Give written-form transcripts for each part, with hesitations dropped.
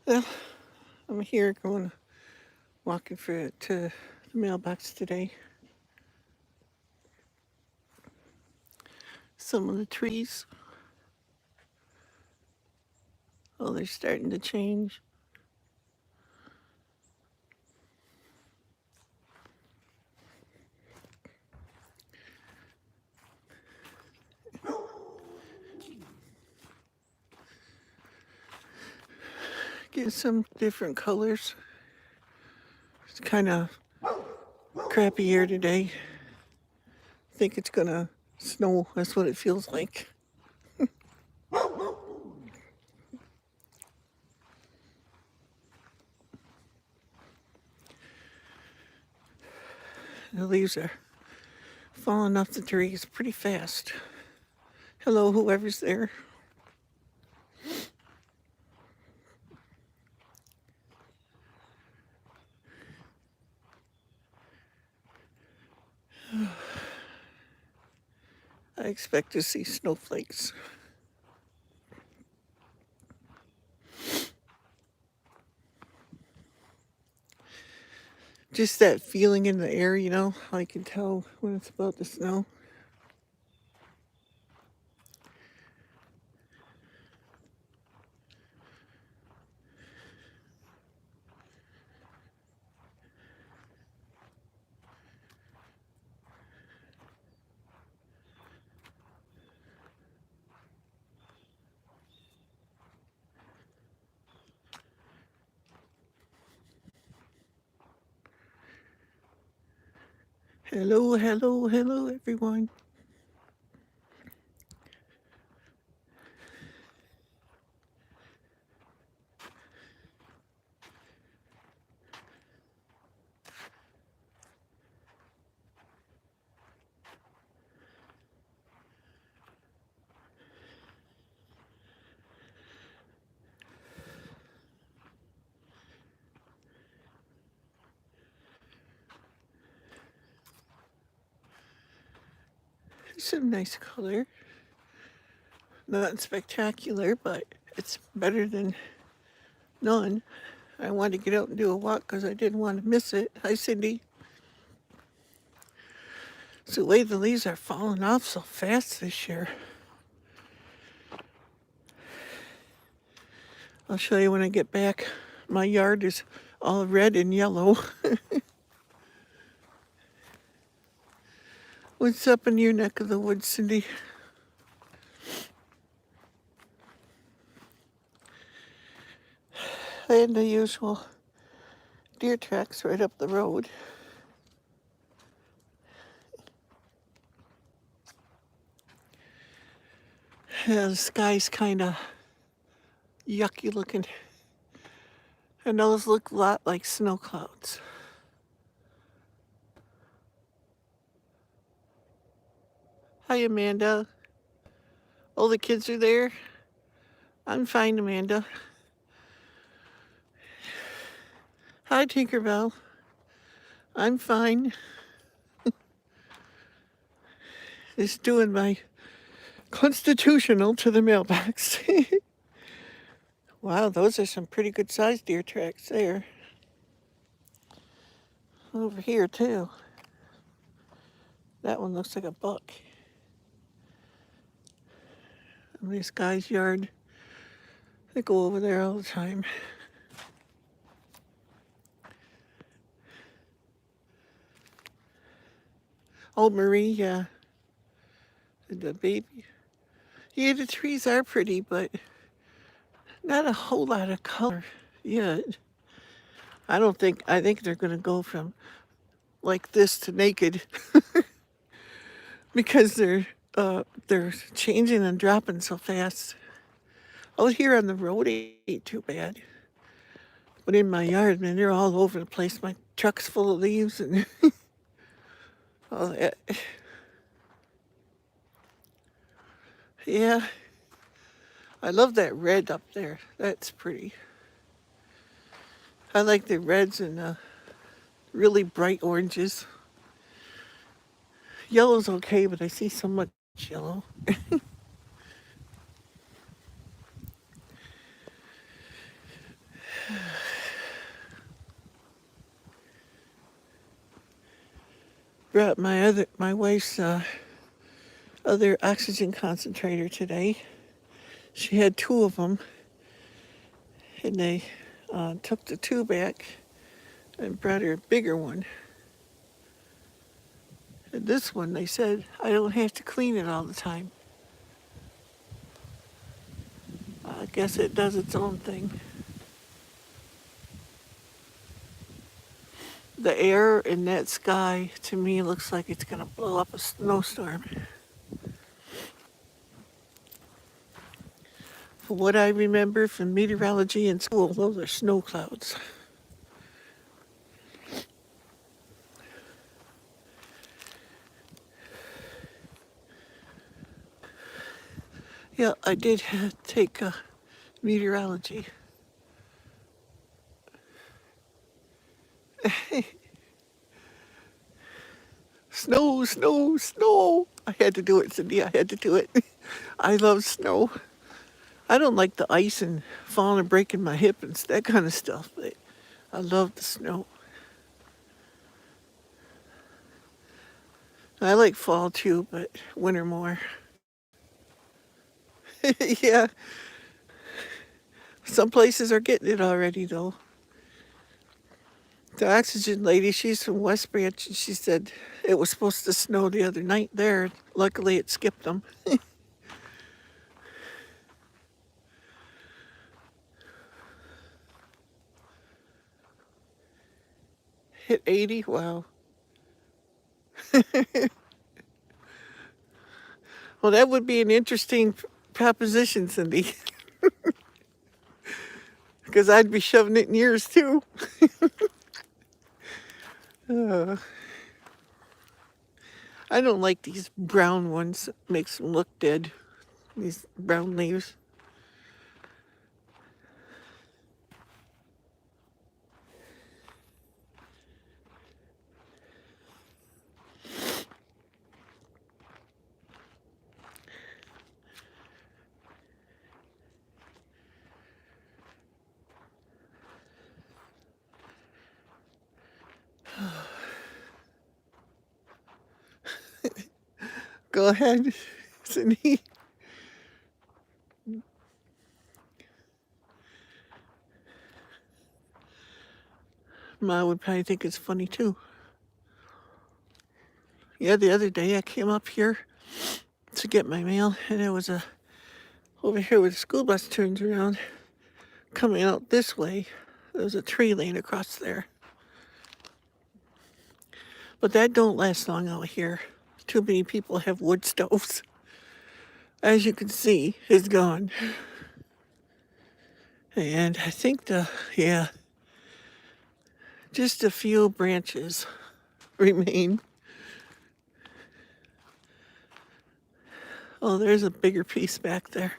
Well, I'm here going walking to the mailbox today. Some of the trees, oh, they're starting to change. Get some different colors. It's kind of crappy air today. Think it's gonna snow. That's what it feels like. The leaves are falling off the trees pretty fast. Hello, whoever's there. I expect to see snowflakes. Just that feeling in the air, I can tell when it's about to snow. Hello, hello, hello, everyone. Some nice color. Not spectacular, but it's better than none. I wanted to get out and do a walk because I didn't want to miss it. Hi, Cindy. It's the way the leaves are falling off so fast this year. I'll show you when I get back. My yard is all red and yellow. What's up in your neck of the woods, Cindy? And the usual deer tracks right up the road. Yeah, the sky's kind of yucky looking. And those look a lot like snow clouds. Hi, Amanda. All the kids are there. I'm fine, Amanda. Hi, Tinkerbell. I'm fine. Just doing my constitutional to the mailbox. Wow, those are some pretty good sized deer tracks there. Over here, too. That one looks like a buck. In this guy's yard. I go over there all the time. Oh, Marie, yeah. The baby. Yeah, the trees are pretty, but not a whole lot of color yet. I think they're going to go from like this to naked because they're changing and dropping so fast. Out here on the road ain't too bad. But in my yard, man, they're all over the place. My truck's full of leaves and all that. Yeah, I love that red up there. That's pretty. I like the reds and really bright oranges. Yellow's okay, but I see so much yellow. brought my wife's other oxygen concentrator today. She had 2 of them, and they took the 2 back and brought her a bigger one. And this one, they said, I don't have to clean it all the time. I guess it does its own thing. The air in that sky, to me, looks like it's going to blow up a snowstorm. From what I remember from meteorology in school, those are snow clouds. Yeah, I did take meteorology. Snow, snow, snow. I had to do it, Cindy. I had to do it. I love snow. I don't like the ice and falling and breaking my hip and that kind of stuff, but I love the snow. I like fall too, but winter more. Yeah, some places are getting it already though. The oxygen lady, she's from West Branch, and she said it was supposed to snow the other night there. Luckily, it skipped them. Hit 80? Wow. Well, that would be an interesting proposition, Cindy, because I'd be shoving it in yours too. I don't like these brown ones. It makes them look dead. These brown leaves. Go ahead, Cindy. Ma would probably think it's funny too. Yeah, the other day I came up here to get my mail, and there was over here where the school bus turns around, coming out this way. There was a tree laying across there. But that don't last long out here. Too many people have wood stoves. As you can see, it's gone. And I think just a few branches remain. Oh, there's a bigger piece back there.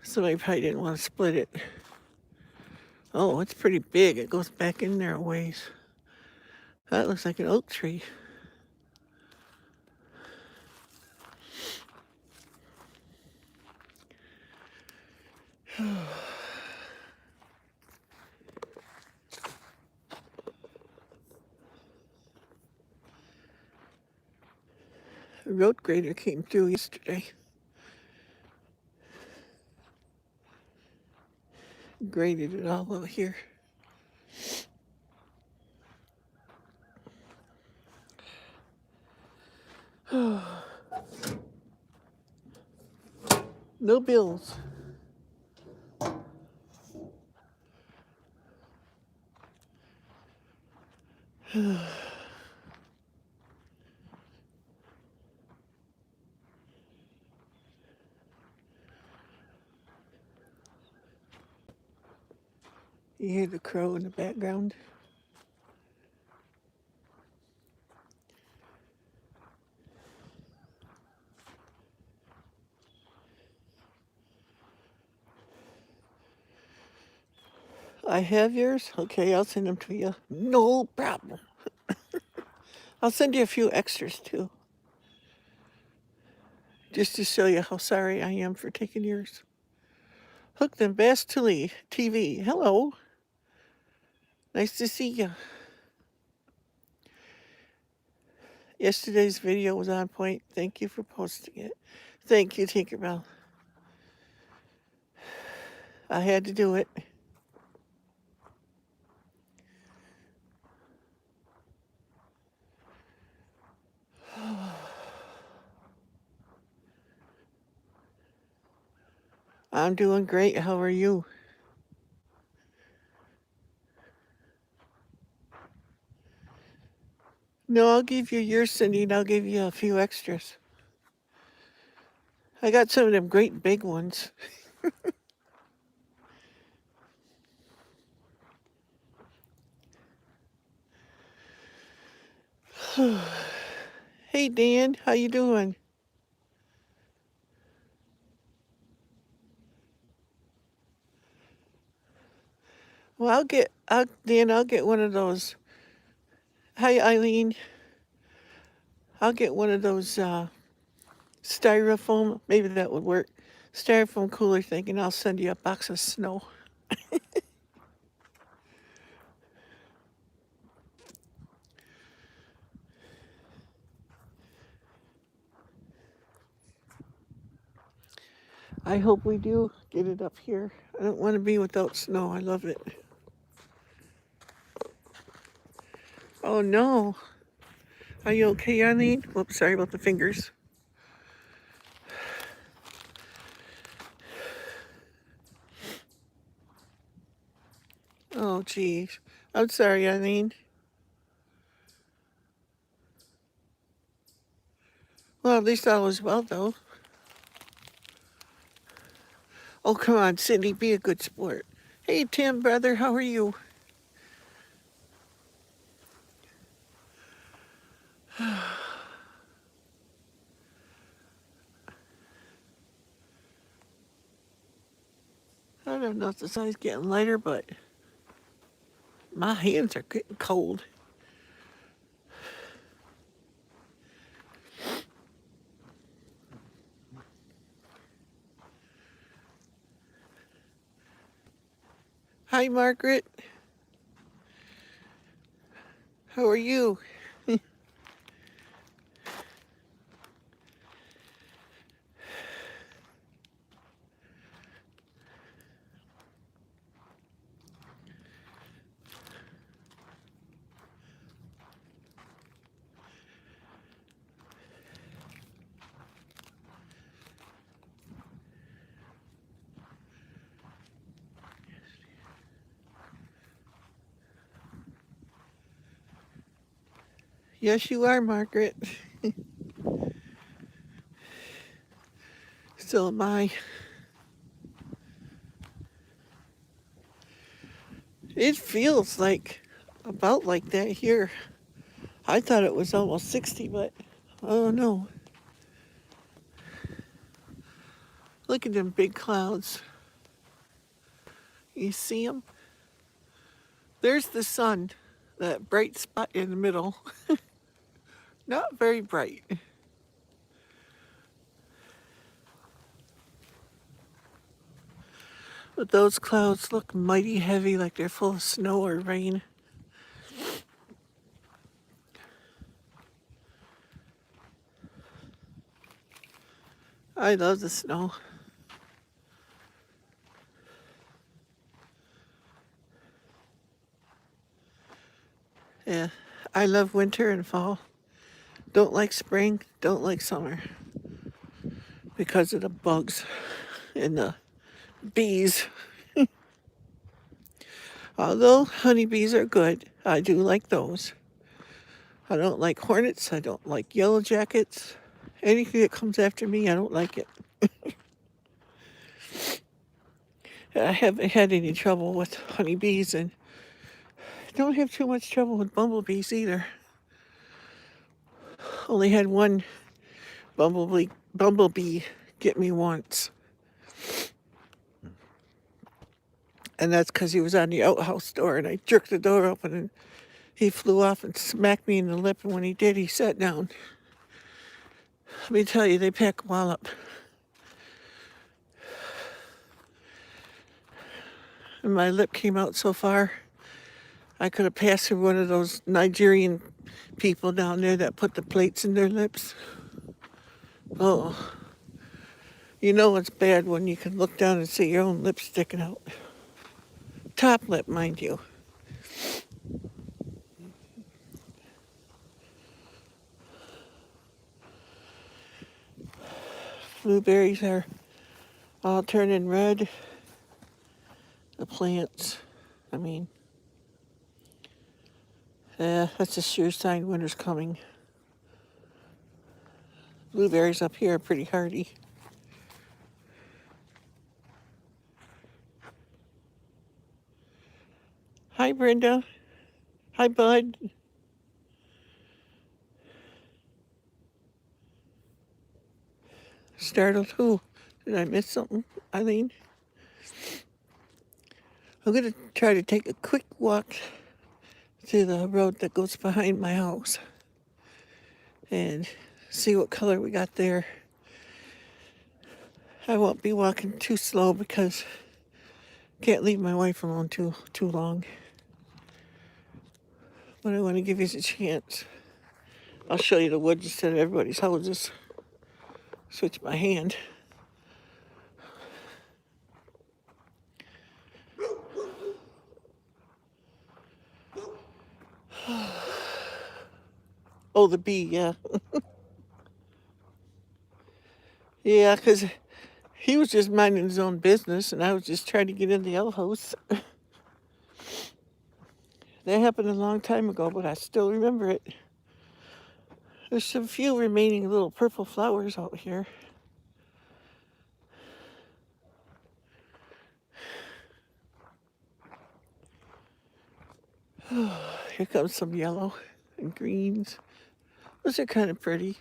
Somebody probably didn't want to split it. Oh, it's pretty big. It goes back in there a ways. That looks like an oak tree. A road grader came through yesterday. Graded it all over here. No bills. You hear the crow in the background? I have yours? Okay, I'll send them to you. No problem. I'll send you a few extras too, just to show you how sorry I am for taking yours. Hook them Bass Tilly TV. Hello. Nice to see you. Yesterday's video was on point. Thank you for posting it. Thank you, Tinkerbell. I had to do it. I'm doing great. How are you? No, I'll give you yours, Cindy, and I'll give you a few extras. I got some of them great big ones. Hey, Dan, how you doing? Well, Dan, I'll get one of those. Hi, Eileen. I'll get one of those styrofoam. Maybe that would work. Styrofoam cooler thing, and I'll send you a box of snow. I hope we do get it up here. I don't want to be without snow. I love it. Oh no. Are you okay, Eileen? Whoops, sorry about the fingers. Oh, geez. I'm sorry, Eileen. Well, at least all is well, though. Oh, come on, Cindy, be a good sport. Hey, Tim, brother, how are you? I don't know if the sun's getting lighter, but my hands are getting cold. Hi, Margaret. How are you? Yes, you are, Margaret. So am I. It feels like about like that here. I thought it was almost 60, but oh no. Look at them big clouds. You see them? There's the sun, that bright spot in the middle. Not very bright. But those clouds look mighty heavy, like they're full of snow or rain. I love the snow. Yeah, I love winter and fall. Don't like spring, don't like summer. Because of the bugs and the bees. Although honeybees are good, I do like those. I don't like hornets, I don't like yellow jackets. Anything that comes after me, I don't like it. I haven't had any trouble with honeybees and don't have too much trouble with bumblebees either. Only had one bumblebee get me once. And that's because he was on the outhouse door and I jerked the door open and he flew off and smacked me in the lip. And when he did, he sat down. Let me tell you, they pack a wallop. And my lip came out so far, I could have passed through one of those Nigerian people down there that put the plates in their lips. Oh, you know it's bad when you can look down and see your own lips sticking out. Top lip, mind you. Blueberries are all turning red. The plants, I mean, that's a sure sign winter's coming. Blueberries up here are pretty hardy. Hi, Brenda. Hi, Bud. Startled who? Did I miss something, Eileen? I'm going to try to take a quick walk to the road that goes behind my house and see what color we got there. I won't be walking too slow because I can't leave my wife alone too long. But I want to give you a chance. I'll show you the woods instead of everybody's houses. Switch my hand. Oh, the bee, yeah. Yeah, because he was just minding his own business, and I was just trying to get in the outhouse. That happened a long time ago, but I still remember it. There's some few remaining little purple flowers out here. Here comes some yellow and greens. Those are kind of pretty.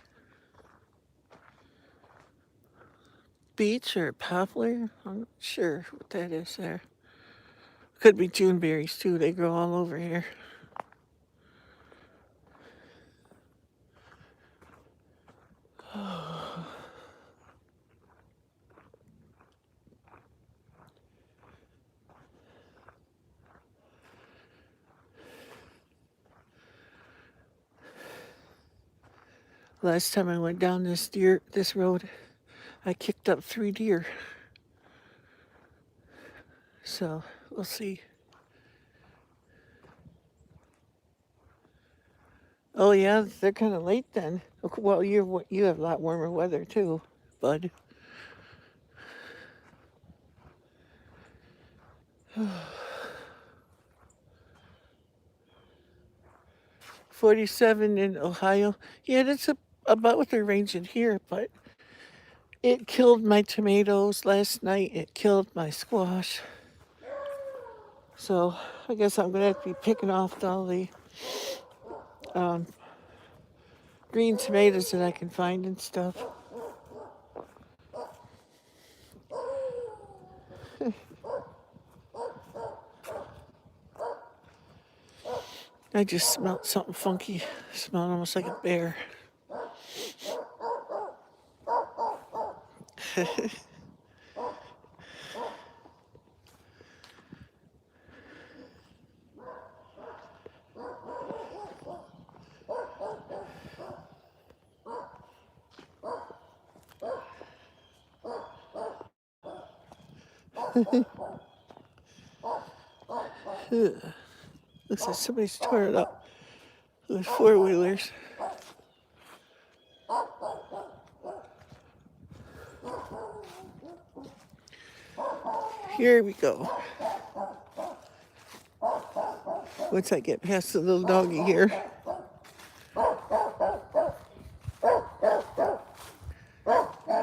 Beech or poplar? I'm not sure what that is there. Could be Juneberries too. They grow all over here. Last time I went down this road, I kicked up 3 deer. So we'll see. Oh yeah, they're kind of late then. Well, you have a lot warmer weather too, bud. 47 in Ohio. Yeah, that's about what they're ranging here, but it killed my tomatoes last night. It killed my squash. So I guess I'm gonna have to be picking off all the green tomatoes that I can find and stuff. I just smelled something funky. Smelled almost like a bear. Looks like somebody's torn it up. There's 4-wheelers. Here we go. Once I get past the little doggy here.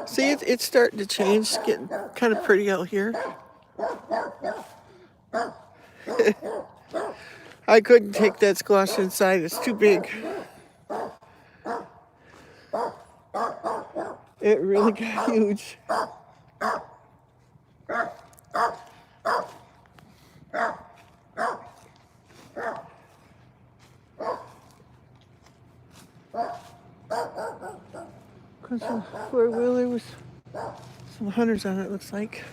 See, it's starting to change. It's getting kind of pretty out here. I couldn't take that squash inside. It's too big. It really got huge. Cause some 4-wheeler with some hunters on it, looks like.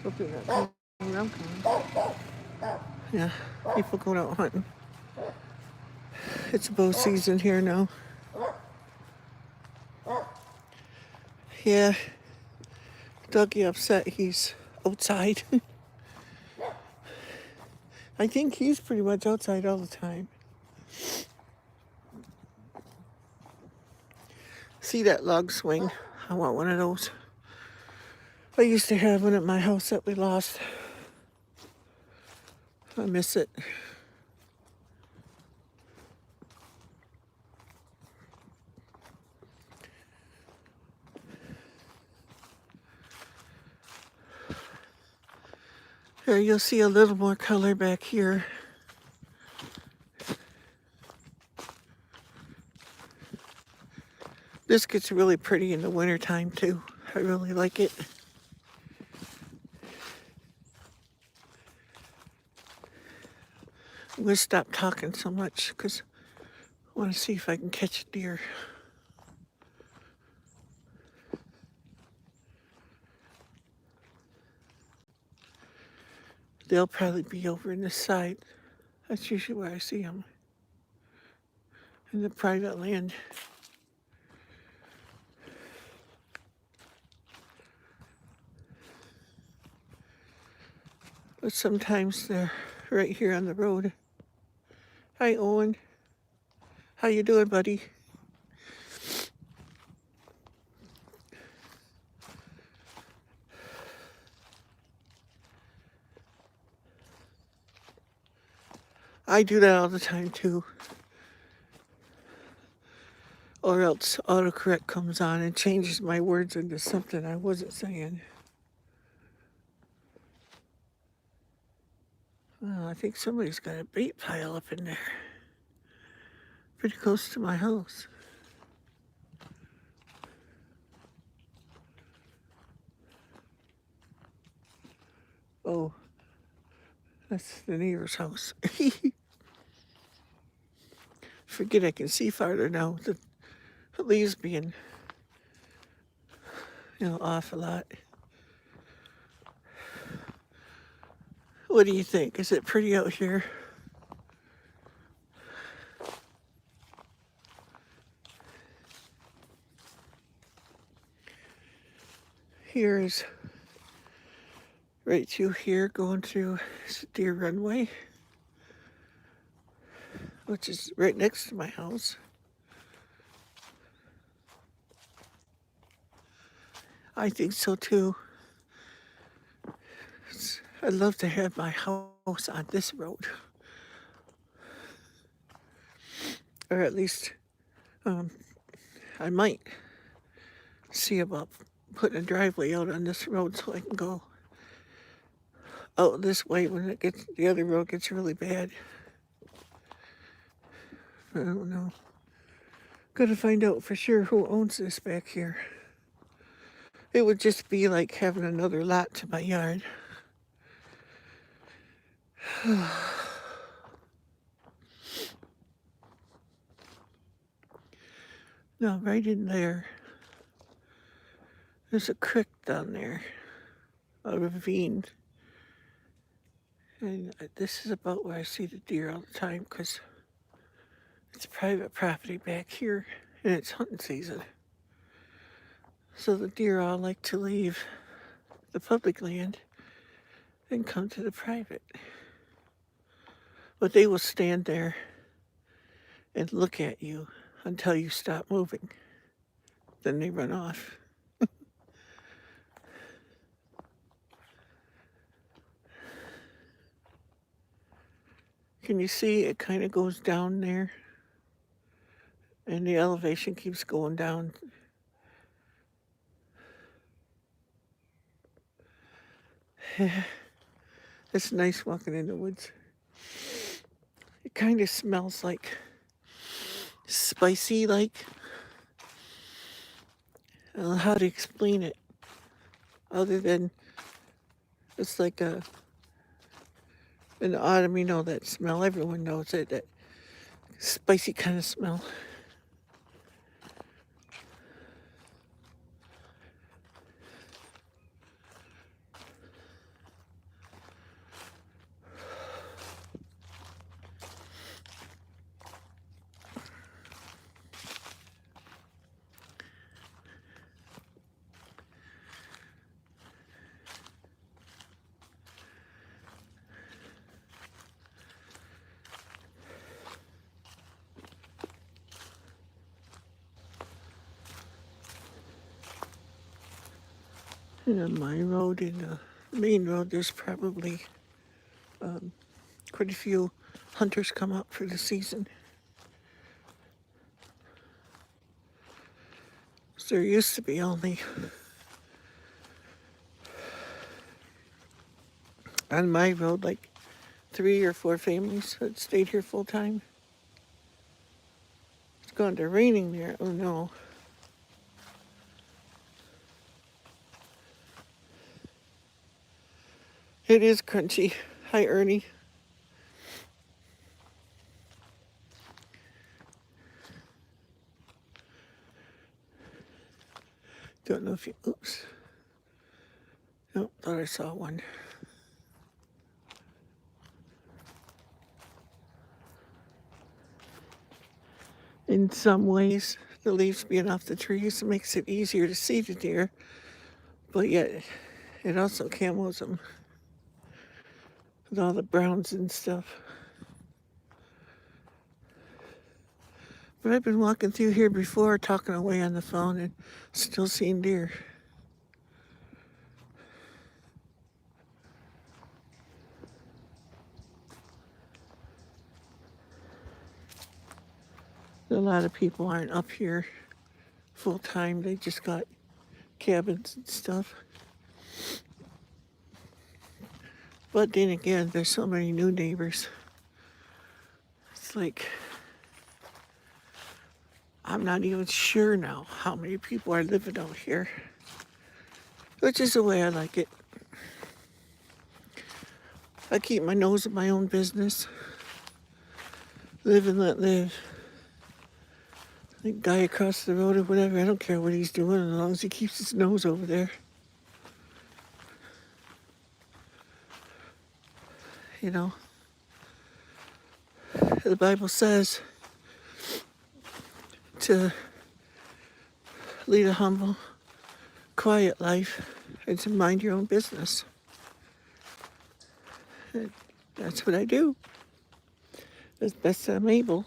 Hopefully not coming around coming. Yeah, people going out hunting. It's bow season here now. Yeah, Dougie upset he's outside. I think he's pretty much outside all the time. See that log swing? I want one of those. I used to have one at my house that we lost. I miss it. Here, you'll see a little more color back here. This gets really pretty in the wintertime too. I really like it. I'm going to stop talking so much because I want to see if I can catch a deer. They'll probably be over in this side. That's usually where I see them. In the private land. But sometimes they're right here on the road. Hi, Owen. How you doing, buddy? I do that all the time too. Or else autocorrect comes on and changes my words into something I wasn't saying. Oh, I think somebody's got a bait pile up in there. Pretty close to my house. Oh, that's the neighbor's house. Forget I can see farther now. The leaves being, off a lot. What do you think? Is it pretty out here? Here is right through here, going through deer runway, which is right next to my house. I think so too. I'd love to have my house on this road. Or at least I might see about putting a driveway out on this road so I can go out this way when the other road gets really bad. I don't know. Gotta find out for sure who owns this back here. It would just be like having another lot to my yard. No, right in there. There's a creek down there, a ravine. And this is about where I see the deer all the time because it's private property back here and it's hunting season. So the deer all like to leave the public land and come to the private. But they will stand there and look at you until you stop moving. Then they run off. Can you see it kind of goes down there? And the elevation keeps going down. It's nice walking in the woods. It kind of smells like spicy, like. I don't know how to explain it. Other than it's like in the autumn, that smell. Everyone knows it, that spicy kind of smell. And on my road, in the main road, there's probably quite a few hunters come out for the season. So there used to be only on my road like 3 or 4 families that stayed here full time. It's gone to raining there. Oh no. It is crunchy. Hi, Ernie. Don't know if you. Oops. Nope, thought I saw one. In some ways, the leaves being off the trees makes it easier to see the deer, but yet it also camos them with all the browns and stuff. But I've been walking through here before, talking away on the phone, and still seeing deer. A lot of people aren't up here full time. They just got cabins and stuff. But then again, there's so many new neighbors. It's like, I'm not even sure now how many people are living out here, which is the way I like it. I keep my nose in my own business. Live and let live. The guy across the road or whatever, I don't care what he's doing as long as he keeps his nose over there. You know, the Bible says to lead a humble, quiet life and to mind your own business. And that's what I do as best I'm able.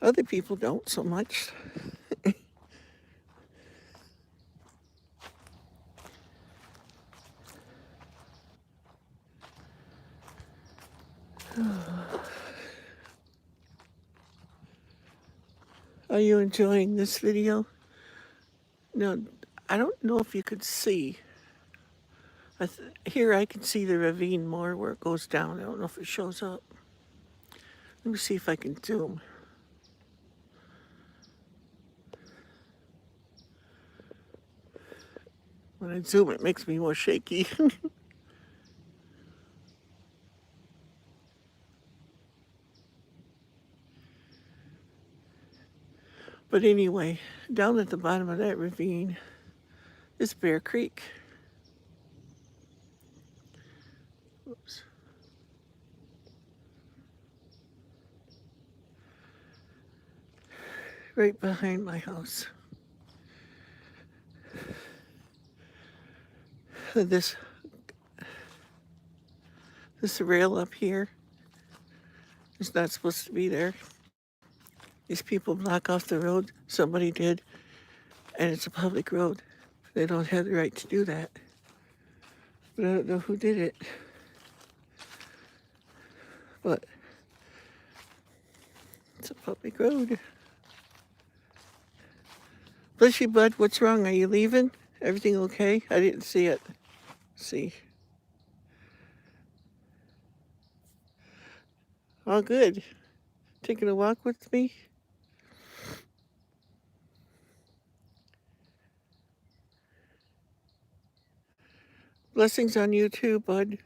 Other people don't so much. Are you enjoying this video? No, I don't know if you could see. Here I can see the ravine more where it goes down. I don't know if it shows up. Let me see if I can zoom. When I zoom, it makes me more shaky. But anyway, down at the bottom of that ravine is Bear Creek. Oops. Right behind my house. This rail up here is not supposed to be there. These people block off the road. Somebody did, and it's a public road. They don't have the right to do that. But I don't know who did it. But it's a public road. Bless you, bud. What's wrong? Are you leaving? Everything okay? I didn't see it. See. All good. Taking a walk with me? Blessings on you too, bud.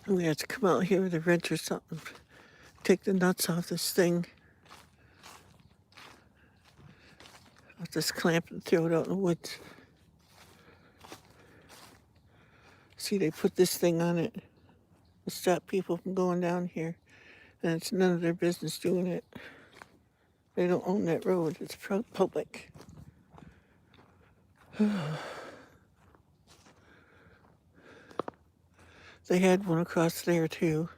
We have to come out here with a wrench or something. Take the nuts off this thing. Off this clamp and throw it out in the woods. See, they put this thing on it to stop people from going down here. And it's none of their business doing it. They don't own that road. It's public. They had one across there too.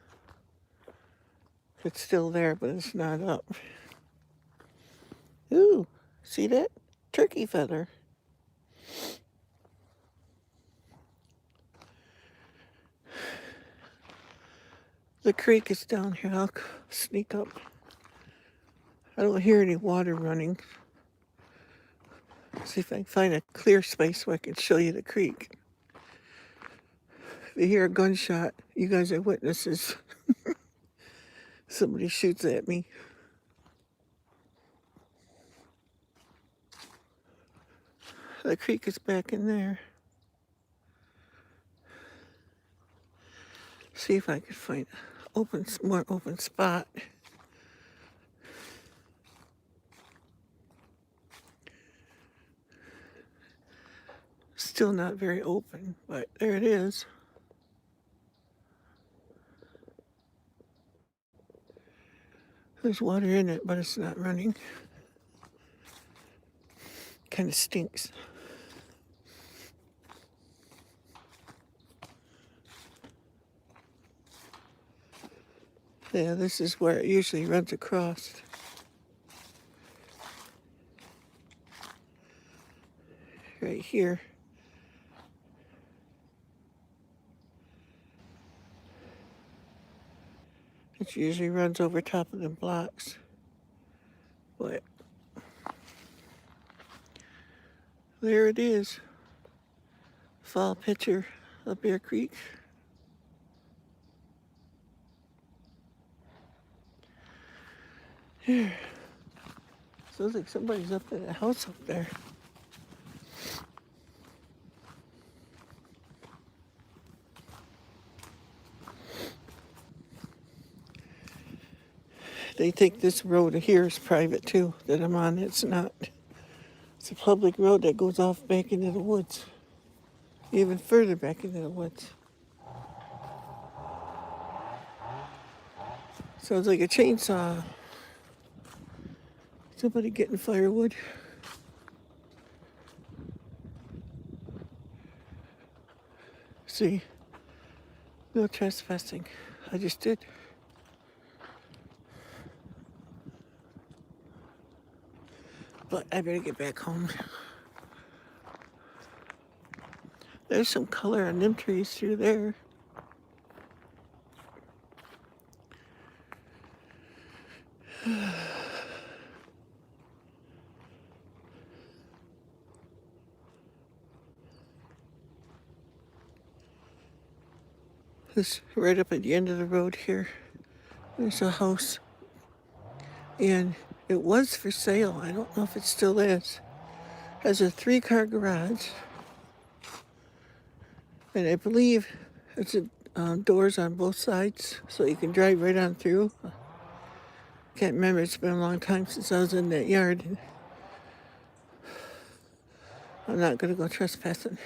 It's still there, but it's not up. Ooh, see that? Turkey feather. The creek is down here. I'll sneak up. I don't hear any water running. See if I can find a clear space where I can show you the creek. If you hear a gunshot, you guys are witnesses. Somebody shoots at me. The creek is back in there. See if I can find more open spot. Still not very open, but there it is. There's water in it, but it's not running. Kind of stinks. Yeah, this is where it usually runs across. Right here. It usually runs over top of the blocks. But there it is. Fall picture of Bear Creek. Here. Sounds like somebody's up in a house up there. They think this road here is private too, that I'm on. It's not. It's a public road that goes off back into the woods. Even further back into the woods. Sounds like a chainsaw. Somebody getting firewood. See, no trespassing. I just did. But I better get back home. There's some color on them trees through there. This right up at the end of the road here. There's a house. And it was for sale. I don't know if it still is. Has a 3-car garage. And I believe it's doors on both sides, so you can drive right on through. Can't remember. It's been a long time since I was in that yard. I'm not going to go trespassing.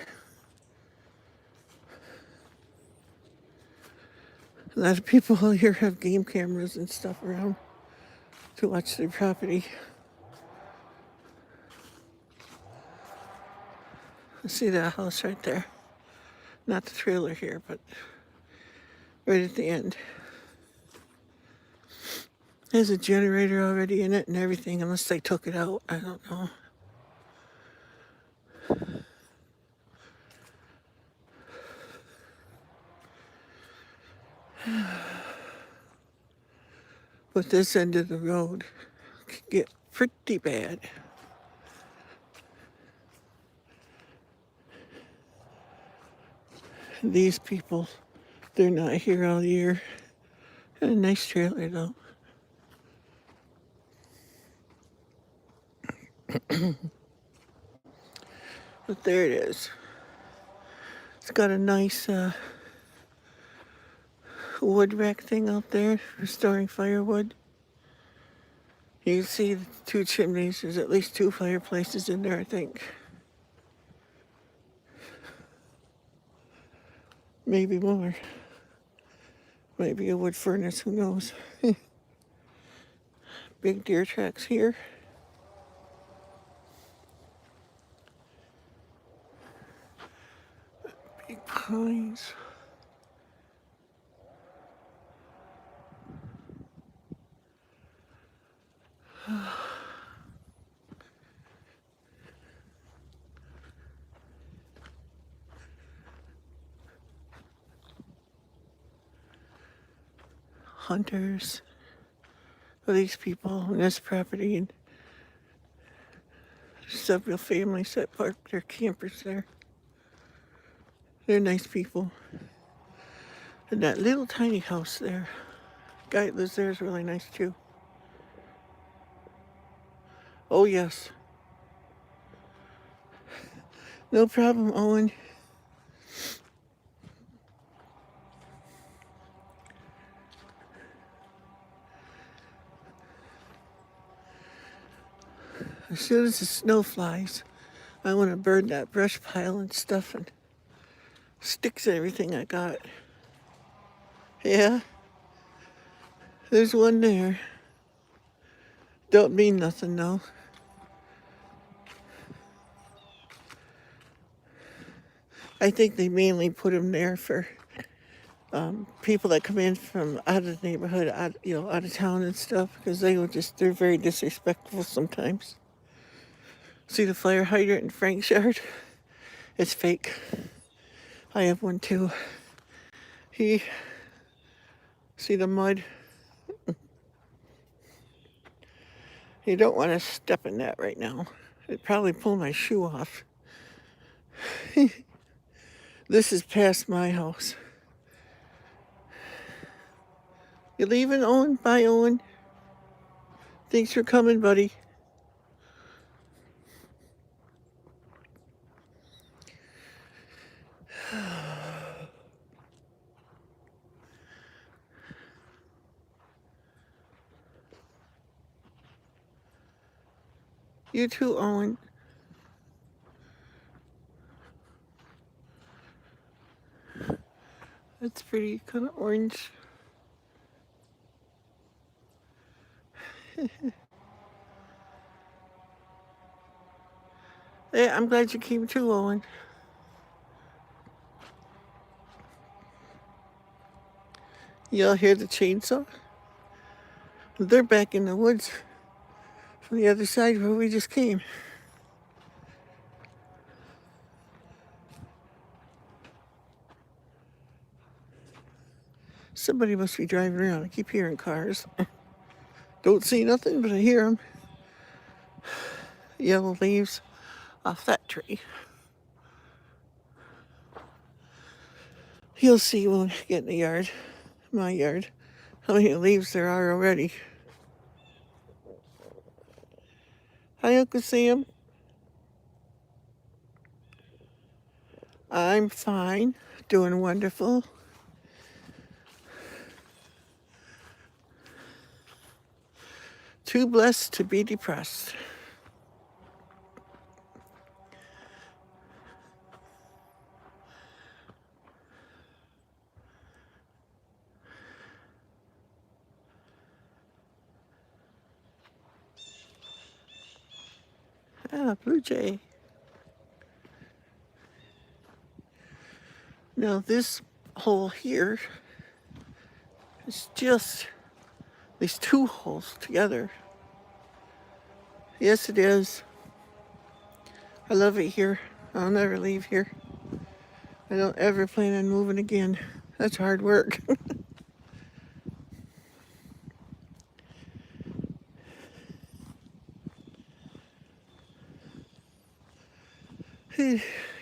A lot of people here have game cameras and stuff around to watch their property. See that house right there? Not the trailer here, but right at the end. There's a generator already in it and everything, unless they took it out. I don't know. But this end of the road can get pretty bad. These people, they're not here all year. A nice trailer though. But there it is. It's got a nice wood rack thing out there for storing firewood. You can see the 2 chimneys. There's at least 2 fireplaces in there, I think. Maybe more. Maybe a wood furnace, who knows? Big deer tracks here. Big pines. Hunters. For these people on this property, and several families that park their campers there. They're nice people. And that little tiny house there, guy that lives there is really nice too. Oh yes. No problem, Owen. As soon as the snow flies, I want to burn that brush pile and stuff and sticks and everything I got. Yeah, there's one there. Don't mean nothing, though. I think they mainly put them there for people that come in from out of the neighborhood, out of town and stuff, because they're very disrespectful sometimes. See the fire hydrant in Frank's yard? It's fake. I have one too. See the mud? You don't want to step in that right now. It'd probably pull my shoe off. This is past my house. You leaving, Owen? Bye, Owen. Thanks for coming, buddy. You too, Owen. That's pretty, kind of orange. Yeah, I'm glad you came too, Owen. Y'all hear the chainsaw? They're back in the woods from the other side where we just came. Somebody must be driving around. I keep hearing cars. Don't see nothing, but I hear them. Yellow leaves off that tree. You'll see when we get in the yard, my yard, how many leaves there are already. Hi, Uncle Sam. I'm fine, doing wonderful. Too blessed to be depressed. Ah, blue jay. Now this hole here is just these two holes together. Yes, it is. I love it here. I'll never leave here. I don't ever plan on moving again. That's hard work.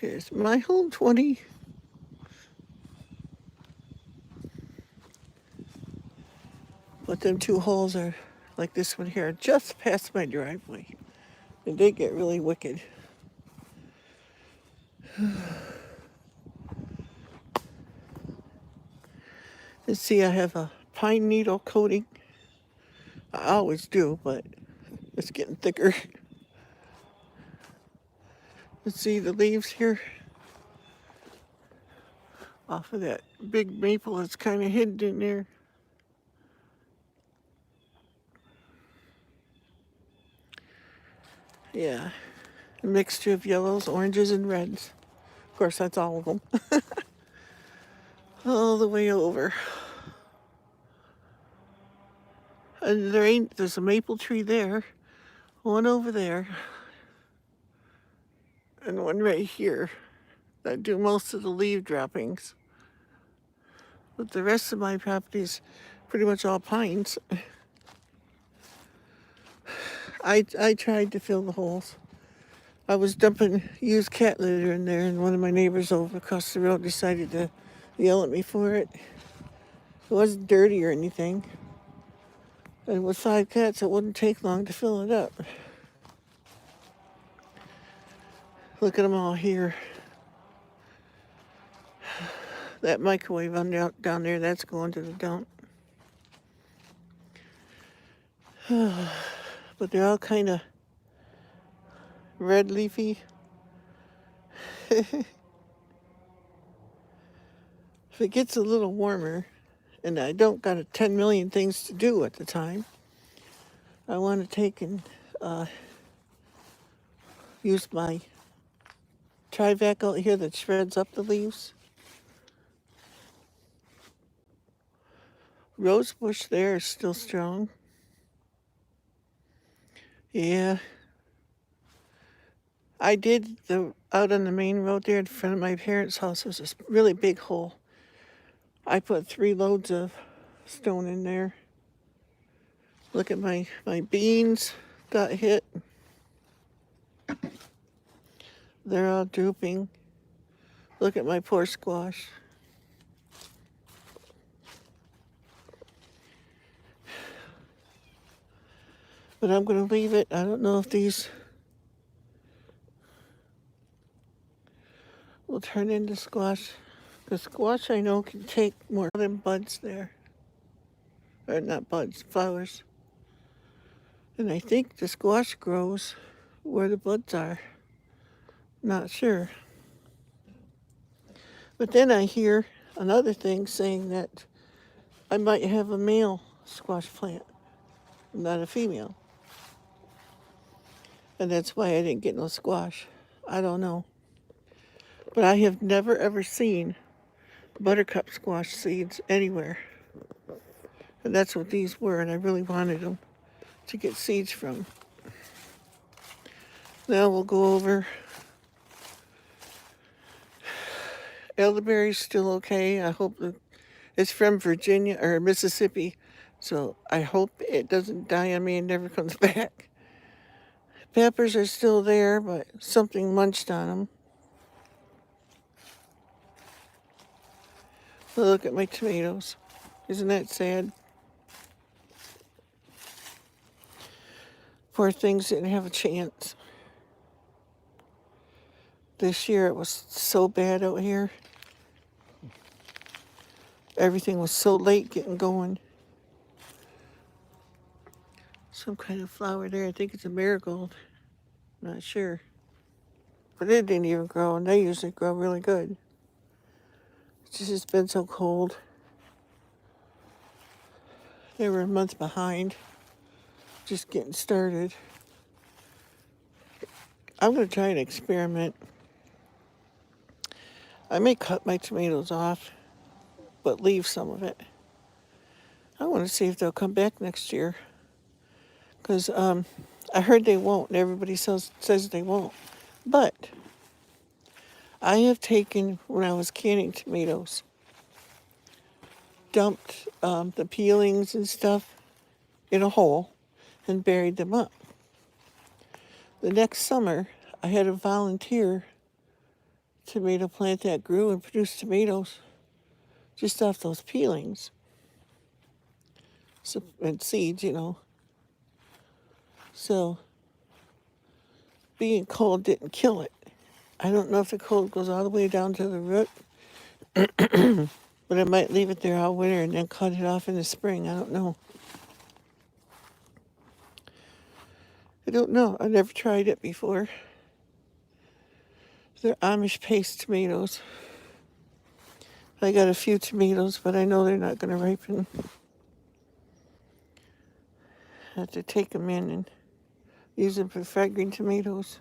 Here's my home 20. But them two holes are like this one here, just past my driveway. And they get really wicked. And see, I have a pine needle coating. I always do, but it's getting thicker. Let's see the leaves here off of that big maple that's kind of hidden in there. Yeah, a mixture of yellows, oranges, and reds. Of course, that's all of them. All the way over. And there's a maple tree there, one over there, and one right here that do most of the leaf droppings. But the rest of my property is pretty much all pines. I tried to fill the holes. I was dumping used cat litter in there, and one of my neighbors over across the road decided to yell at me for it. It wasn't dirty or anything. And with 5 cats, it wouldn't take long to fill it up. Look at them all here. That microwave down there, that's going to the dump. But they're all kind of red leafy. If it gets a little warmer, and I don't got 10 million things to do at the time, I want to take and use my Trivac out here that shreds up the leaves. Rose bush there is still strong. Yeah. I did out on the main road there in front of my parents' house. There's this really big hole. I put 3 loads of stone in there. Look at my beans got hit. They're all drooping. Look at my poor squash. But I'm going to leave it. I don't know if these will turn into squash. The squash I know can take more than buds there. Or not buds, flowers. And I think the squash grows where the buds are. Not sure. But then I hear another thing saying that I might have a male squash plant, not a female. And that's why I didn't get no squash. I don't know. But I have never ever seen buttercup squash seeds anywhere. And that's what these were, and I really wanted them to get seeds from. Now we'll go over. Elderberry's still okay. I hope it's from Virginia or Mississippi, so I hope it doesn't die on me and never comes back. Peppers are still there, but something munched on them. Look at my tomatoes. Isn't that sad? Poor things didn't have a chance. This year it was so bad out here. Everything was so late getting going. Some kind of flower there. I think it's a marigold. Not sure. But it didn't even grow, and they usually grow really good. It's just been so cold. They were a month behind, just getting started. I'm going to try an experiment. I may cut my tomatoes off, but leave some of it. I want to see if they'll come back next year. Because I heard they won't, and everybody says they won't. But I have taken, when I was canning tomatoes, dumped the peelings and stuff in a hole and buried them up. The next summer, I had a volunteer tomato plant that grew and produced tomatoes just off those peelings. So, and seeds, you know. So, being cold didn't kill it. I don't know if the cold goes all the way down to the root, but I might leave it there all winter and then cut it off in the spring. I don't know. I don't know. I've never tried it before. They're Amish paste tomatoes. I got a few tomatoes, but I know they're not going to ripen. I have to take them in and Using for fried green tomatoes.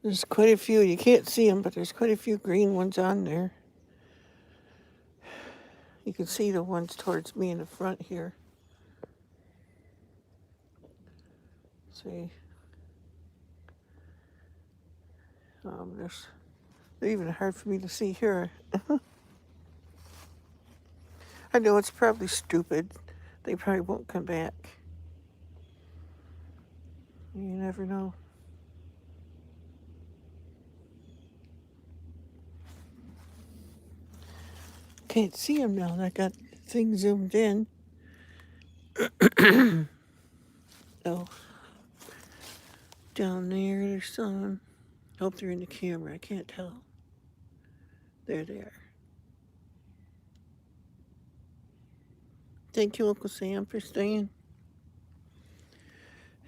There's quite a few. You can't see them, but there's quite a few green ones on there. You can see the ones towards me in the front here. See? They're even hard for me to see here. I know it's probably stupid. They probably won't come back. You never know. Can't see them now. I got things zoomed in. Oh, down there, there's some. Hope they're in the camera. I can't tell. There they are. Thank you, Uncle Sam, for staying.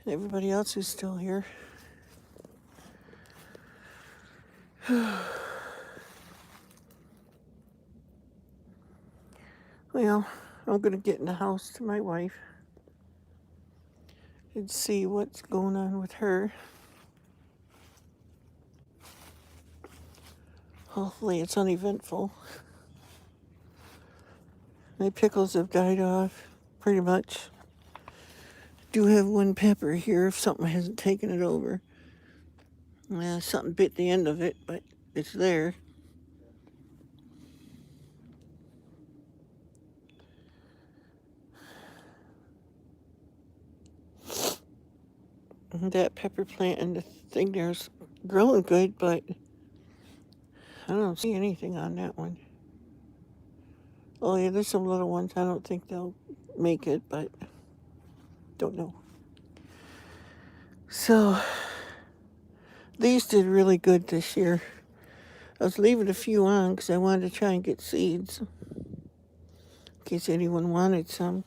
And everybody else who's still here. Well, I'm going to get in the house to my wife and see what's going on with her. Hopefully it's uneventful. My pickles have died off, pretty much. Do have one pepper here if something hasn't taken it over. Something bit the end of it, but it's there. That pepper plant and the thing there's growing good, but I don't see anything on that one. Oh yeah, there's some little ones. I don't think they'll make it, but don't know. So these did really good this year. I was leaving a few on because I wanted to try and get seeds in case anyone wanted some,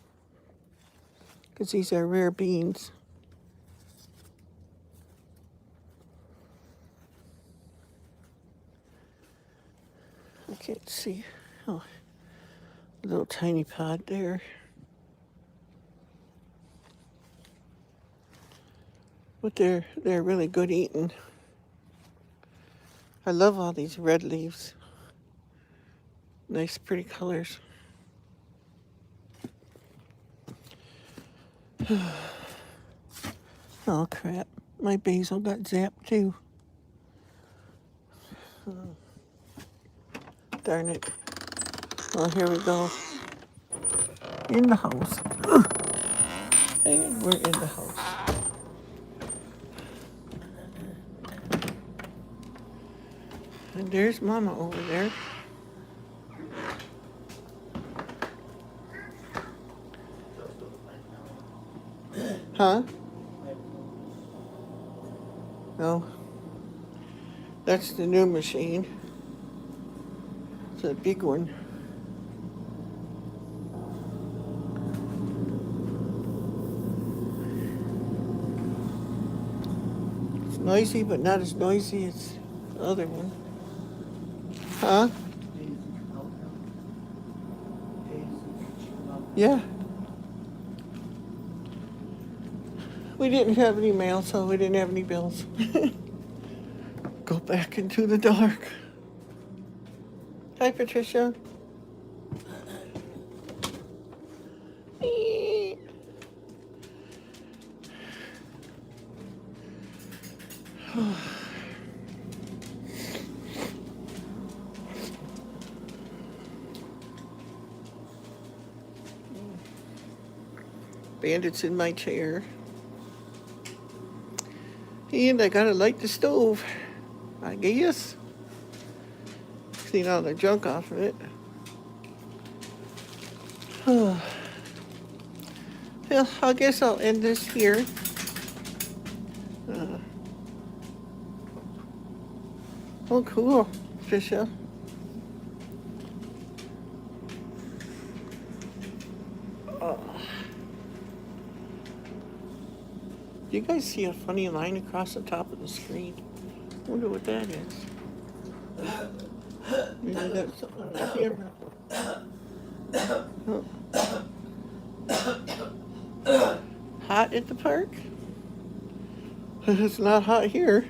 because these are rare beans. I can't see. Oh, little tiny pod there. But they're really good eating. I love all these red leaves. Nice, pretty colors. Oh, crap. My basil got zapped, too. Oh, darn it. Well, here we go. In the house. And we're in the house. And there's Mama over there. Huh? No. That's the new machine. It's a big one. It's noisy, but not as noisy as the other one. Huh? Yeah. We didn't have any mail, so we didn't have any bills. Go back into the dark. Hi, Patricia. Bandits in my chair. And I gotta light the stove, I guess. Clean all the junk off of it. Well, I guess I'll end this here. Oh, cool, Tricia. Do you guys see a funny line across the top of the screen? I wonder what that is. Maybe that's something on the camera. Oh. hot at the park? It's not hot here.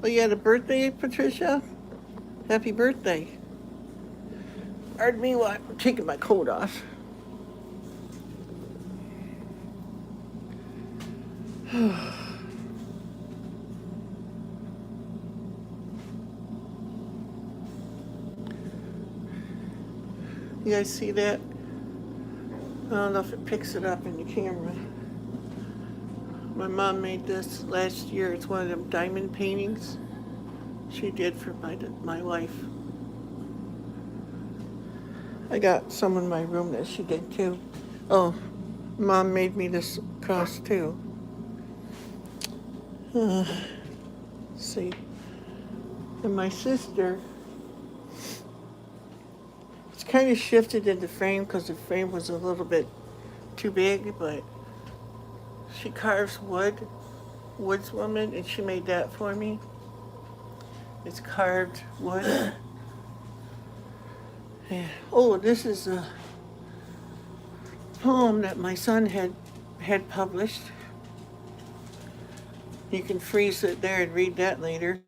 Oh, you had a birthday, Patricia? Happy birthday. Pardon me while I'm taking my coat off. You guys see that? I don't know if it picks it up in the camera. My mom made this last year. It's one of them diamond paintings she did for my wife. I got some in my room that she did too. Oh, Mom made me this cross too. Let's see. And my sister, it's kind of shifted in the frame because the frame was a little bit too big, but she carves woodswoman, and she made that for me. It's carved wood. Yeah. Oh, this is a poem that my son had published. You can freeze it there and read that later.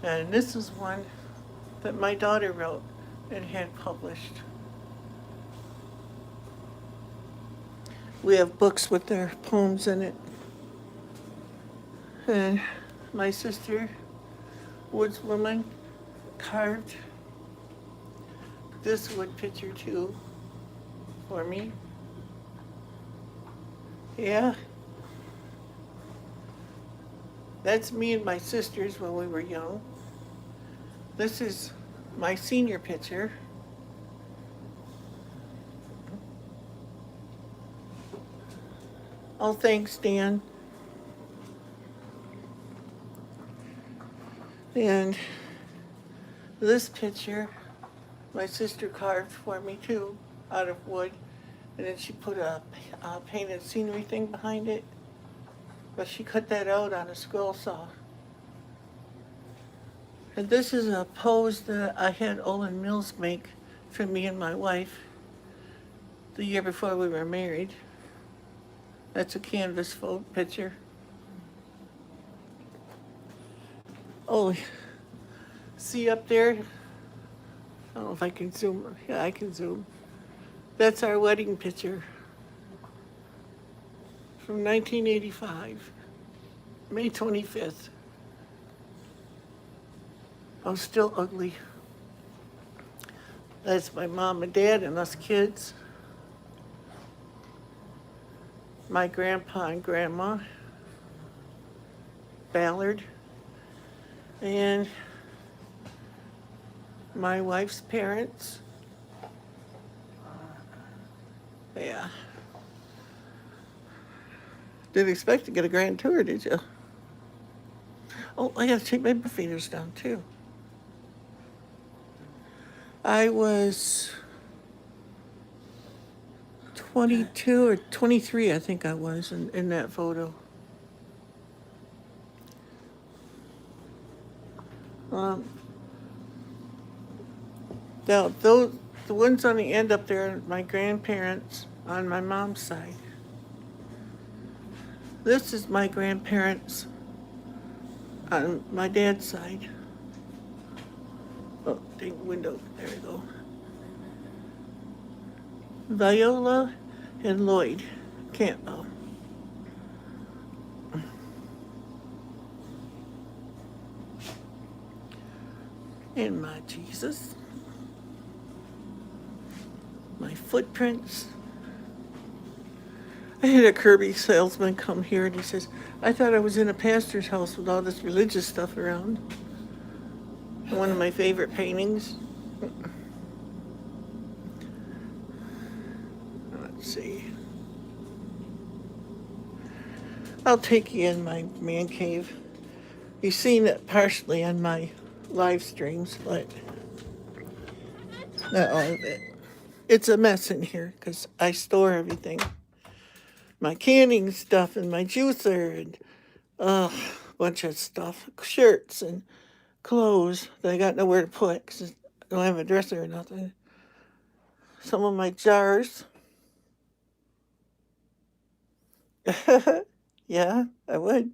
And this is one that my daughter wrote and had published. We have books with their poems in it. And my sister, woodswoman, carved this wood picture too for me. Yeah. That's me and my sisters when we were young. This is my senior picture. Oh, thanks, Dan. And this picture, my sister carved for me too, out of wood. And then she put a painted scenery thing behind it. But she cut that out on a scroll saw. And this is a pose that I had Olin Mills make for me and my wife the year before we were married. That's a canvas picture. Oh, see up there? I don't know if I can zoom. Yeah, I can zoom. That's our wedding picture from 1985, May 25th. I was still ugly. That's my mom and dad and us kids. My grandpa and grandma, Ballard, and my wife's parents. Yeah. Didn't expect to get a grand tour, did you? Oh, I gotta take my fingers down too. I was 22 or 23, I think I was in that photo. Now, the ones on the end up there are my grandparents on my mom's side. This is my grandparents on my dad's side. Oh, dang window, there we go. Viola and Lloyd Campbell. And my Jesus. My footprints. I had a Kirby salesman come here and he says, I thought I was in a pastor's house with all this religious stuff around. One of my favorite paintings. Let's see. I'll take you in my man cave. You've seen it partially on my live streams, but not all of it. It's a mess in here because I store everything. My canning stuff and my juicer and a bunch of stuff, shirts and clothes that I got nowhere to put because I don't have a dresser or nothing. Some of my jars. Yeah, I would.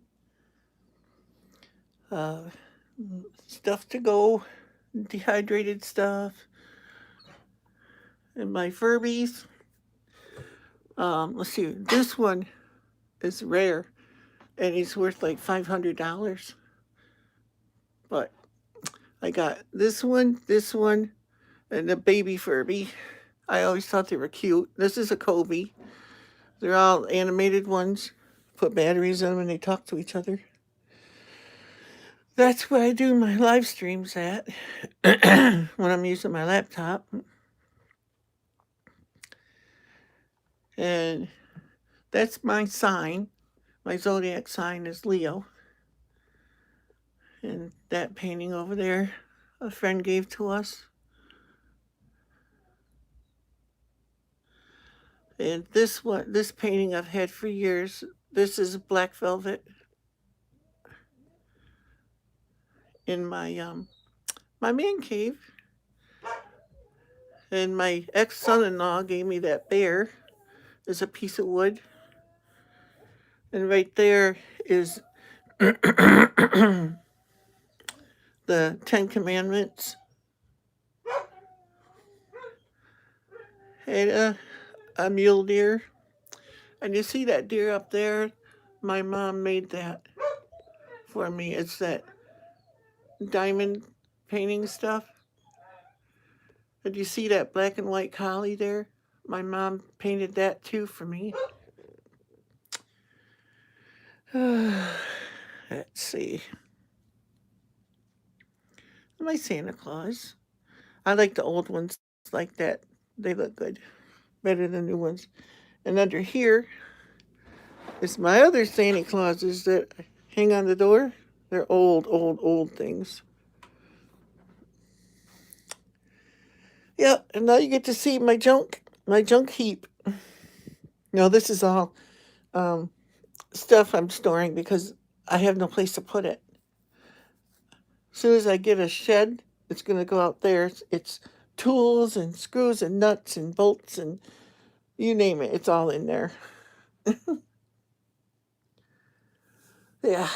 Uh, Stuff to go, dehydrated stuff, and my Furbies. Let's see, this one is rare, and he's worth like $500. But I got this one, and a baby Furby. I always thought they were cute. This is a Kobe. They're all animated ones. Put batteries in them and they talk to each other. That's where I do my live streams at when I'm using my laptop. And that's my sign. My zodiac sign is Leo. And that painting over there, a friend gave to us. And this painting I've had for years. This is black velvet in my man cave. And my ex-son-in-law gave me that bear as a piece of wood. And right there is the Ten Commandments. And a mule deer. And you see that deer up there? My mom made that for me. It's that diamond painting stuff. Did you see that black and white collie there? My mom painted that too for me. Let's see. My Santa Claus. I like the old ones like that. They look good. Better than new ones. And under here is my other Santa Clauses that hang on the door. They're old things. Yeah, and now you get to see my junk heap. Now this is all stuff I'm storing because I have no place to put it. As soon as I get a shed, it's going to go out there. It's tools and screws and nuts and bolts and you name it. It's all in there. Yeah.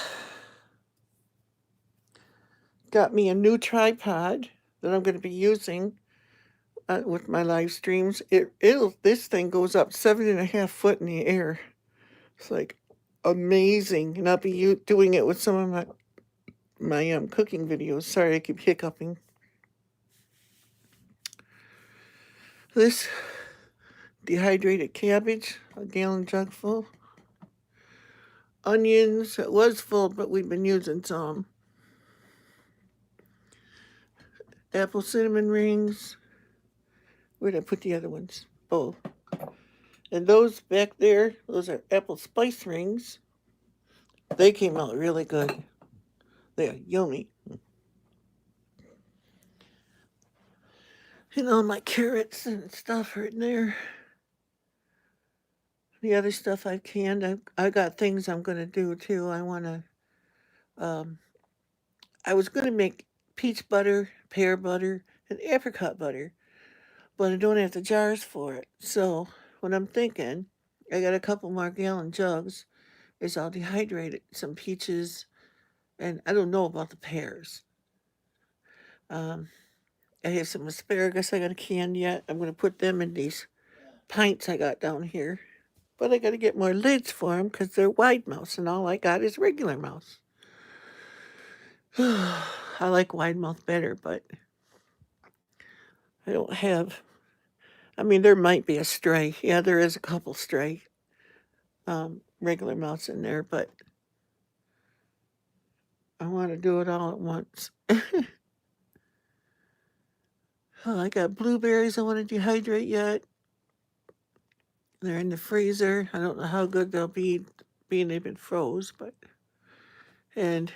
Got me a new tripod that I'm going to be using with my live streams. This thing goes up 7.5 feet in the air. It's like amazing, and I'll be doing it with some of my cooking videos. Sorry, I keep hiccuping. This dehydrated cabbage, a gallon jug full. Onions, it was full, but we've been using some. Apple cinnamon rings. Where did I put the other ones? Oh. And those back there, those are apple spice rings. They came out really good. They're yummy. And all my carrots and stuff are in there. The other stuff I've canned, I got things I'm going to do too. I was going to make peach butter, pear butter, and apricot butter, but I don't have the jars for it. So what I'm thinking, I got a couple more gallon jugs, is I'll dehydrate some peaches, and I don't know about the pears. I have some asparagus I got to can yet. I'm going to put them in these pints I got down here. But I got to get more lids for them because they're wide mouths, and all I got is regular mouths. I like wide mouth better, but I don't have. I mean, there might be a stray. Yeah, there is a couple stray regular mouths in there, but I want to do it all at once. I got blueberries I want to dehydrate yet. They're in the freezer. I don't know how good they'll be, being they've been froze, but. And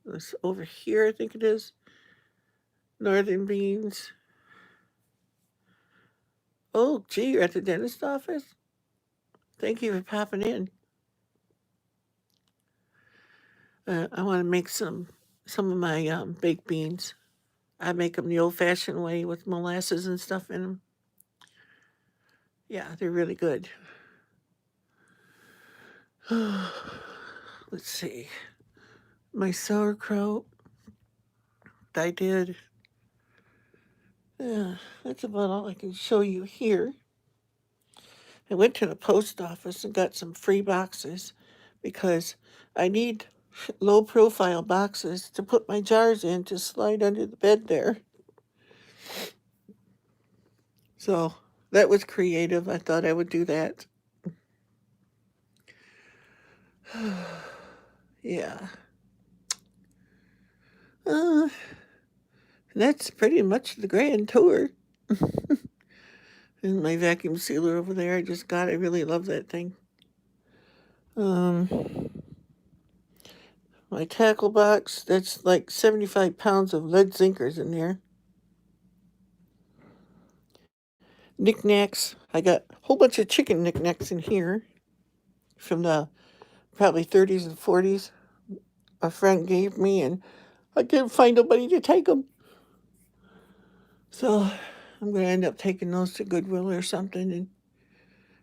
this over here, I think it is. Northern beans. Oh, gee, you're at the dentist office? Thank you for popping in. I want to make some some of my baked beans. I make them the old-fashioned way with molasses and stuff in them. Yeah, they're really good. Let's see. My sauerkraut, I did. Yeah, that's about all I can show you here. I went to the post office and got some free boxes because I need low profile boxes to put my jars in to slide under the bed there. So that was creative. I thought I would do that. Yeah. Uh, that's pretty much the grand tour. And my vacuum sealer over there, I just got. I really love that thing. Um, my tackle box, that's like 75 pounds of lead zinkers in there. Knickknacks, I got a whole bunch of chicken knickknacks in here from the probably 30s and 40s. A friend gave me, and I couldn't find nobody to take them. So I'm going to end up taking those to Goodwill or something. And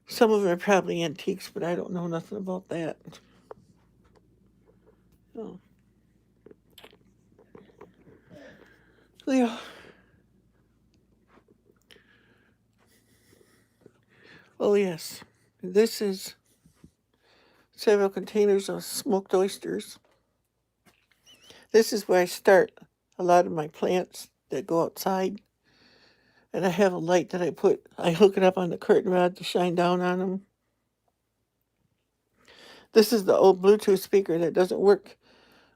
some of them are probably antiques, but I don't know nothing about that. Oh, yeah. Oh, yes. This is several containers of smoked oysters. This is where I start a lot of my plants that go outside. And I have a light that I hook it up on the curtain rod to shine down on them. This is the old Bluetooth speaker that doesn't work,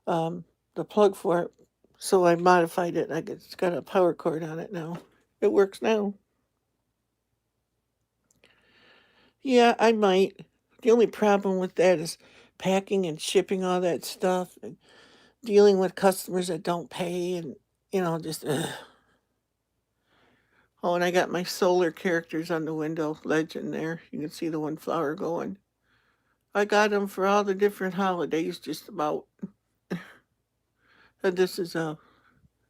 the plug for it. So I modified it. It's got a power cord on it now. It works now. Yeah, I might. The only problem with that is packing and shipping all that stuff and dealing with customers that don't pay and, just. Ugh. Oh, and I got my solar characters on the window ledge in there. You can see the one flower going. I got them for all the different holidays, just about. And this is a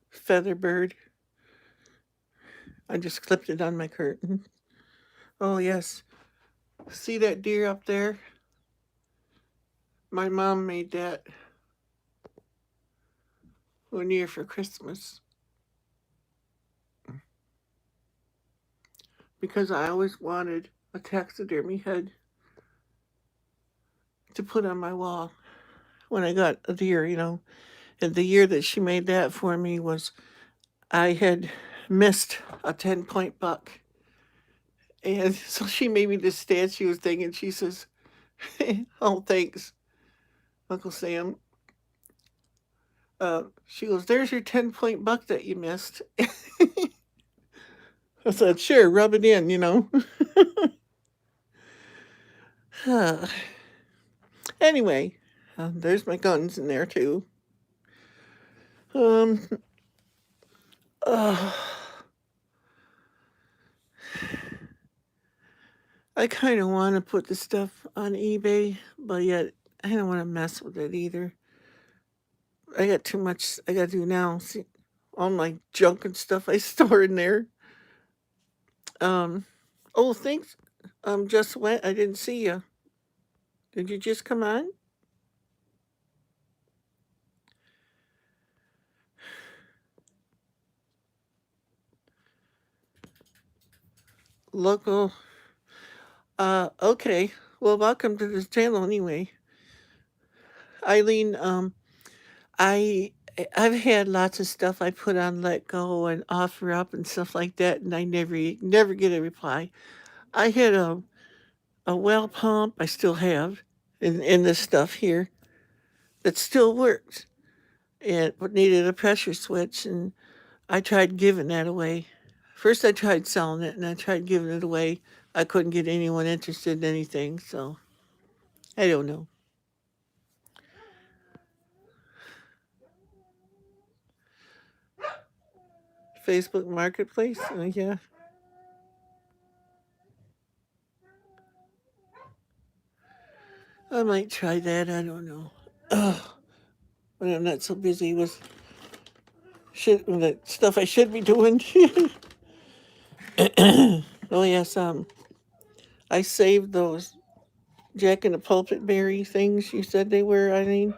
feather bird. I just clipped it on my curtain. Oh, yes. See that deer up there? My mom made that one year for Christmas because I always wanted a taxidermy head to put on my wall when I got a deer. And the year that she made that for me was I had missed a 10-point buck. And so she made me this statue thing, and she says, "Oh, thanks, Uncle Sam." She goes, "There's your 10-point buck that you missed." I said, "Sure, rub it in." Anyway, there's my guns in there too. Um, uh, I kind of want to put the stuff on eBay, but yet I don't want to mess with it either. I got too much I got to do now. See, all my junk and stuff I store in there. Um, oh, thanks. Just went. I didn't see you. Did you just come on? Local. Okay. Well, welcome to this channel anyway. Eileen, I I've had lots of stuff I put on Let Go and Offer Up and stuff like that, and I never get a reply. I had a well pump. I still have in this stuff here that still works, and but needed a pressure switch, and I tried giving that away. First, I tried selling it, and I tried giving it away. I couldn't get anyone interested in anything, so I don't know. Facebook Marketplace? Yeah. I might try that. I don't know. Ugh. when I'm not so busy with the stuff I should be doing. Oh yes, I saved those Jack in the Pulpit berry things you said they were, Eileen.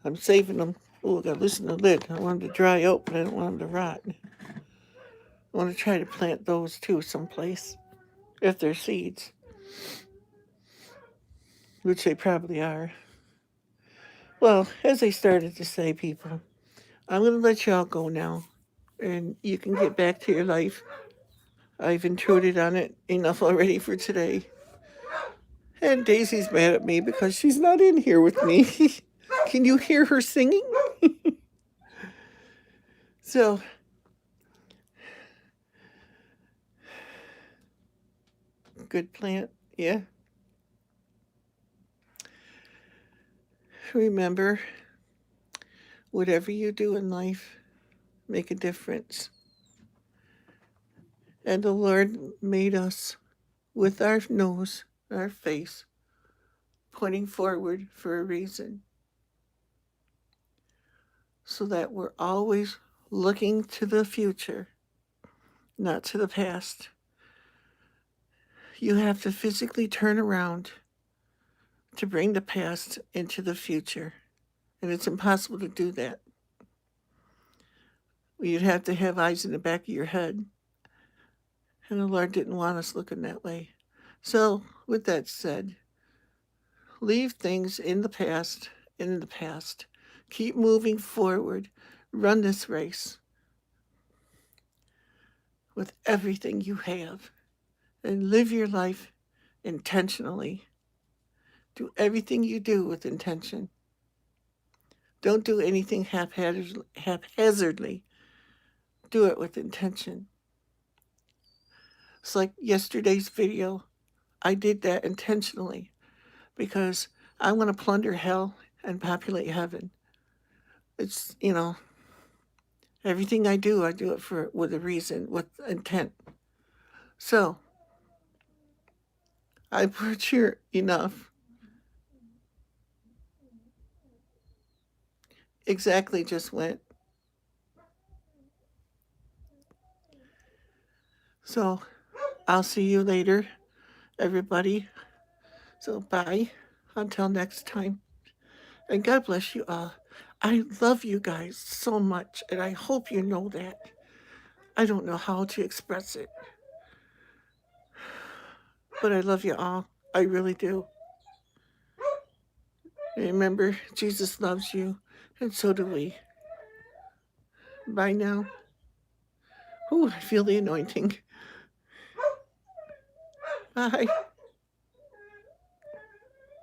I'm saving them. Oh, I gotta loosen the lid. I want them to dry out, but I don't want them to rot. I want to try to plant those too someplace, if they're seeds, which they probably are. Well, as I started to say, people, I'm going to let y'all go now, and you can get back to your life. I've intruded on it enough already for today. And Daisy's mad at me because she's not in here with me. Can you hear her singing? So, good plant, yeah. Remember, whatever you do in life, make a difference. And the Lord made us with our nose, our face, pointing forward for a reason. So that we're always looking to the future, not to the past. You have to physically turn around to bring the past into the future. And it's impossible to do that. You'd have to have eyes in the back of your head. And the Lord didn't want us looking that way. So, with that said, leave things in the past. Keep moving forward. Run this race with everything you have. And live your life intentionally. Do everything you do with intention. Don't do anything haphazardly. Do it with intention. It's like yesterday's video. I did that intentionally because I want to plunder hell and populate heaven. It's, everything I do it with a reason, with intent. So, I put here enough. Exactly just went. So, I'll see you later, everybody. So, bye. Until next time. And God bless you all. I love you guys so much, and I hope you know that. I don't know how to express it, but I love you all. I really do. Remember, Jesus loves you, and so do we. Bye now. Ooh, I feel the anointing. Bye.